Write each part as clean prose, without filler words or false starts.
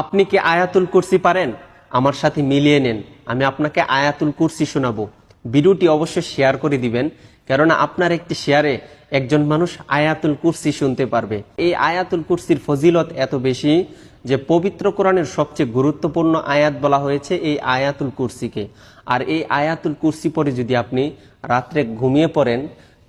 আপনি কি আয়াতুল কুরসি পারেন? আমার সাথে মিলিয়ে নেন, আমি আপনাকে আয়াতুল কুরসি শোনাবো। ভিডিওটি অবশ্যই শেয়ার করে দিবেন, কেননা আপনার একটি শেয়ারে একজন মানুষ আয়াতুল কুরসি শুনতে পারবে। এই আয়াতুল কুরসির ফজিলত এত বেশি যে পবিত্র কোরআনের সবচেয়ে গুরুত্বপূর্ণ আয়াত বলা হয়েছে এই আয়াতুল কুরসিকে। আর এই আয়াতুল কুরসি পরে যদি আপনি রাত্রে ঘুমিয়ে পড়েন,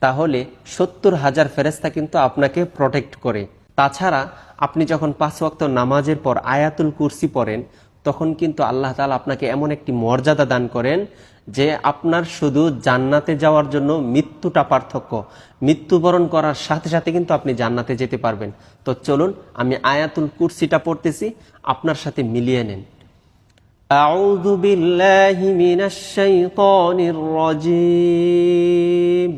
তাহলে 70,000 ফেরেশতা কিন্তু আপনাকে প্রটেক্ট করে। তাছাড়া আপনি যখন 5 ওয়াক্ত নামাজের পর আয়াতুল কুরসি পড়েন, তখন কিন্তু আল্লাহ তাআলা আপনাকে এমন একটি মর্যাদা দান করেন যে আপনার শুধু জান্নাতে যাওয়ার জন্য মৃত্যুটা পার্থক্য। মৃত্যুবরণ করার সাথে সাথে কিন্তু আপনি জান্নাতে যেতে পারবেন। তো চলুন আমি আয়াতুল কুরসিটা পড়তেছি, আপনার সাথে মিলিয়ে নেন। আউযু বিল্লাহি মিনাশ শাইতানির রাজীম।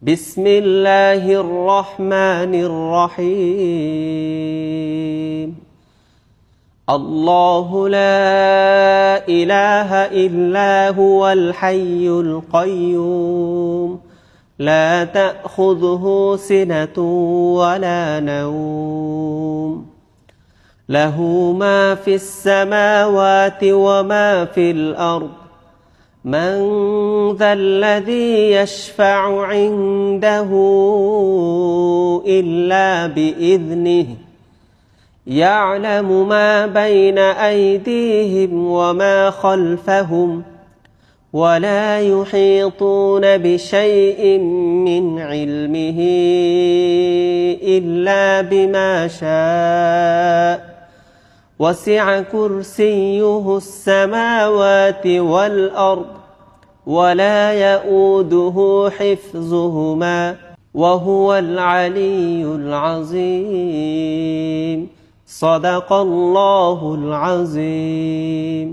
বিসমিল্লাহির রহমানির রহিম। আল্লাহু লা ইলাহা ইল্লা হুয়াল হাইয়ুল কাইয়্যুম লা তাখুযুহু সিনাতুন ওয়ালা নাওম লাহু মা ফিস সামাওয়াতি ওয়া মা ফিল আরদ من ذا الذي يشفع عنده إلا بإذنه يعلم ما بين أيديهم وما خلفهم ولا يحيطون بشيء من علمه إلا بما شاء وسع كرسيه السماوات والأرض ولا يؤوده حفظهما وهو العلي العظيم صدق الله العظيم।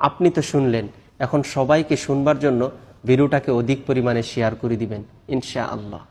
আপনি তো শুনলেন, এখন সবাইকে শুনবার জন্য ভিডিওটাকে অধিক পরিমাণে শেয়ার করে দিবেন ইনশাআল্লাহ।